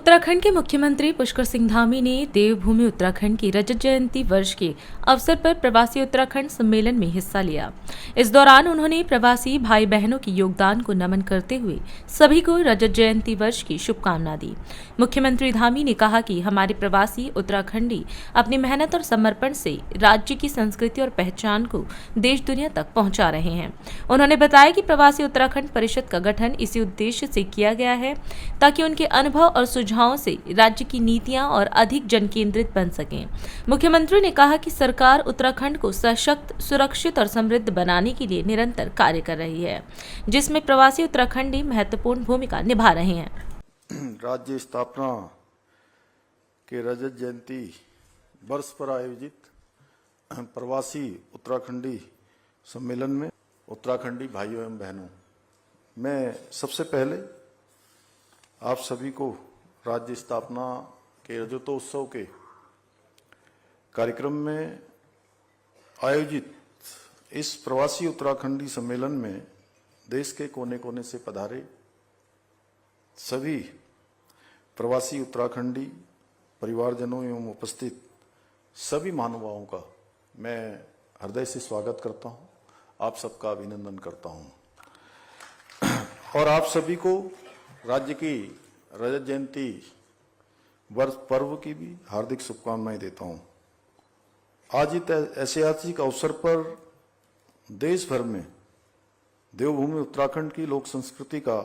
उत्तराखंड के मुख्यमंत्री पुष्कर सिंह धामी ने देवभूमि उत्तराखंड की रजत जयंती वर्ष के अवसर पर प्रवासी उत्तराखंड सम्मेलन में हिस्सा लिया। इस दौरान उन्होंने प्रवासी भाई बहनों के योगदान को नमन करते हुए सभी को रजत जयंती वर्ष की शुभकामना दी। मुख्यमंत्री धामी ने कहा कि हमारे प्रवासी उत्तराखंडी अपनी मेहनत और समर्पण से राज्य की संस्कृति और पहचान को देश दुनिया तक पहुंचा रहे हैं। उन्होंने बताया कि प्रवासी उत्तराखंड परिषद का गठन इसी उद्देश्य से किया गया है ताकि उनके अनुभव और सुझावों से राज्य की नीतियां और अधिक जनकेंद्रित बन सकें। मुख्यमंत्री ने कहा कि सरकार उत्तराखंड को सशक्त, सुरक्षित और समृद्ध बनाने के लिए निरंतर कार्य कर रही है, जिसमें प्रवासी उत्तराखंडी महत्वपूर्ण भूमिका निभा रहे हैं। राज्य स्थापना के रजत जयंती वर्ष पर आयोजित प्रवासी उत्तराखंडी सम्मेलन में उत्तराखंडी भाइयों एवं बहनों, मैं सबसे पहले आप सभी को राज्य स्थापना के रजतोत्सव के कार्यक्रम में आयोजित इस प्रवासी उत्तराखंडी सम्मेलन में देश के कोने कोने से पधारे सभी प्रवासी उत्तराखंडी परिवारजनों एवं उपस्थित सभी महानुभावों का मैं हृदय से स्वागत करता हूं, आप सबका अभिनंदन करता हूं और आप सभी को राज्य की रजत जयंती वर्ष पर्व की भी हार्दिक शुभकामनाएं देता हूं। आज इस ऐतिहासिक अवसर पर देश भर में देवभूमि उत्तराखंड की लोक संस्कृति का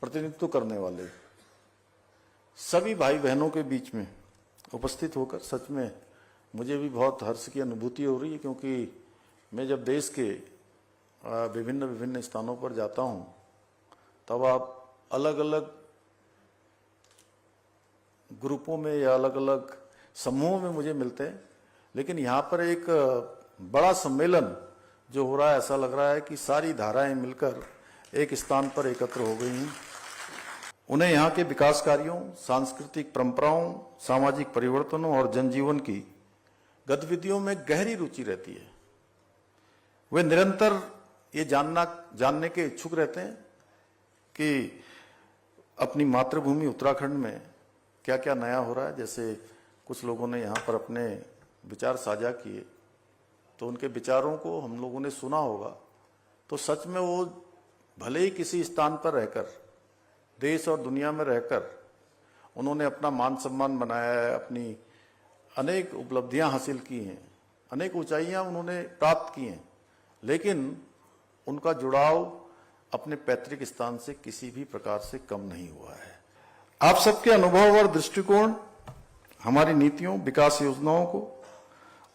प्रतिनिधित्व करने वाले सभी भाई बहनों के बीच में उपस्थित होकर सच में मुझे भी बहुत हर्ष की अनुभूति हो रही है, क्योंकि मैं जब देश के विभिन्न स्थानों पर जाता हूं तब आप अलग अलग ग्रुपों में या अलग अलग समूहों में मुझे मिलते हैं, लेकिन यहाँ पर एक बड़ा सम्मेलन जो हो रहा है, ऐसा लग रहा है कि सारी धाराएं मिलकर एक स्थान पर एकत्र हो गई हैं। उन्हें यहाँ के विकास कार्यों, सांस्कृतिक परंपराओं, सामाजिक परिवर्तनों और जनजीवन की गतिविधियों में गहरी रुचि रहती है। वे निरंतर ये जानने के इच्छुक रहते हैं कि अपनी मातृभूमि उत्तराखंड में क्या क्या नया हो रहा है। जैसे कुछ लोगों ने यहाँ पर अपने विचार साझा किए, तो उनके विचारों को हम लोगों ने सुना होगा, तो सच में वो भले ही किसी स्थान पर रहकर, देश और दुनिया में रहकर उन्होंने अपना मान सम्मान बनाया है, अपनी अनेक उपलब्धियां हासिल की हैं, अनेक ऊंचाइयां उन्होंने प्राप्त की हैं, लेकिन उनका जुड़ाव अपने पैतृक स्थान से किसी भी प्रकार से कम नहीं हुआ है। आप सबके अनुभव और दृष्टिकोण हमारी नीतियों, विकास योजनाओं को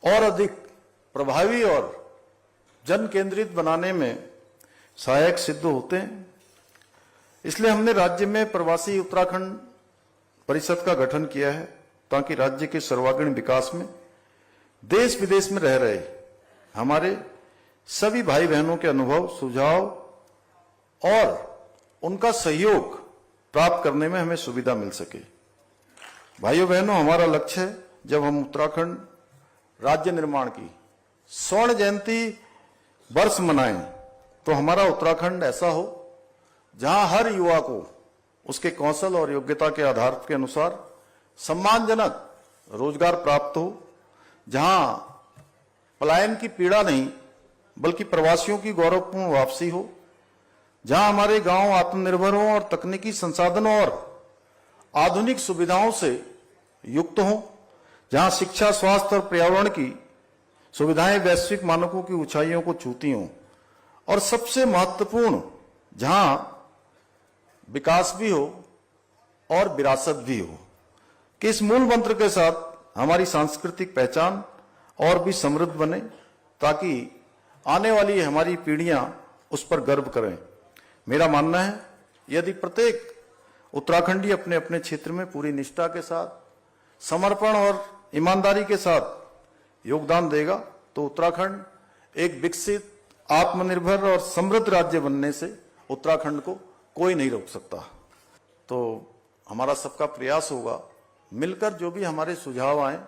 और अधिक प्रभावी और जन केंद्रित बनाने में सहायक सिद्ध होते हैं। इसलिए हमने राज्य में प्रवासी उत्तराखंड परिषद का गठन किया है, ताकि राज्य के सर्वांगीण विकास में देश विदेश में रह रहे हमारे सभी भाई बहनों के अनुभव, सुझाव और उनका सहयोग प्राप्त करने में हमें सुविधा मिल सके। भाइयों बहनों, हमारा लक्ष्य है जब हम उत्तराखंड राज्य निर्माण की स्वर्ण जयंती वर्ष मनाएं, तो हमारा उत्तराखंड ऐसा हो जहां हर युवा को उसके कौशल और योग्यता के आधार के अनुसार सम्मानजनक रोजगार प्राप्त हो, जहां पलायन की पीड़ा नहीं बल्कि प्रवासियों की गौरवपूर्ण वापसी हो, जहां हमारे गांव आत्मनिर्भर हों और तकनीकी संसाधनों और आधुनिक सुविधाओं से युक्त हों, जहां शिक्षा, स्वास्थ्य और पर्यावरण की सुविधाएं वैश्विक मानकों की ऊंचाइयों को छूती हों, और सबसे महत्वपूर्ण जहां विकास भी हो और विरासत भी हो, कि इस मूल मंत्र के साथ हमारी सांस्कृतिक पहचान और भी समृद्ध बने, ताकि आने वाली हमारी पीढ़ियां उस पर गर्व करें। मेरा मानना है यदि प्रत्येक उत्तराखंडी अपने अपने क्षेत्र में पूरी निष्ठा के साथ, समर्पण और ईमानदारी के साथ योगदान देगा, तो उत्तराखंड एक विकसित, आत्मनिर्भर और समृद्ध राज्य बनने से उत्तराखंड को कोई नहीं रोक सकता। तो हमारा सबका प्रयास होगा, मिलकर जो भी हमारे सुझाव आए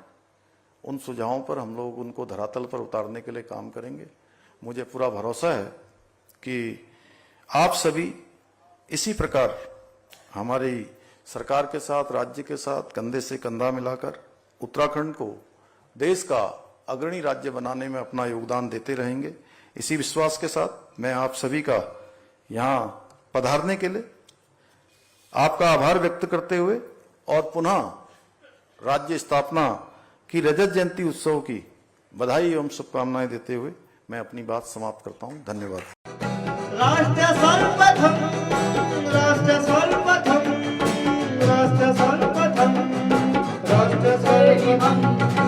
उन सुझावों पर हम लोग उनको धरातल पर उतारने के लिए काम करेंगे। मुझे पूरा भरोसा है कि आप सभी इसी प्रकार हमारी सरकार के साथ, राज्य के साथ कंधे से कंधा मिलाकर उत्तराखंड को देश का अग्रणी राज्य बनाने में अपना योगदान देते रहेंगे। इसी विश्वास के साथ मैं आप सभी का यहाँ पधारने के लिए आपका आभार व्यक्त करते हुए और पुनः राज्य स्थापना की रजत जयंती उत्सव की बधाई एवं शुभकामनाएं देते हुए मैं अपनी बात समाप्त करता हूं। धन्यवाद।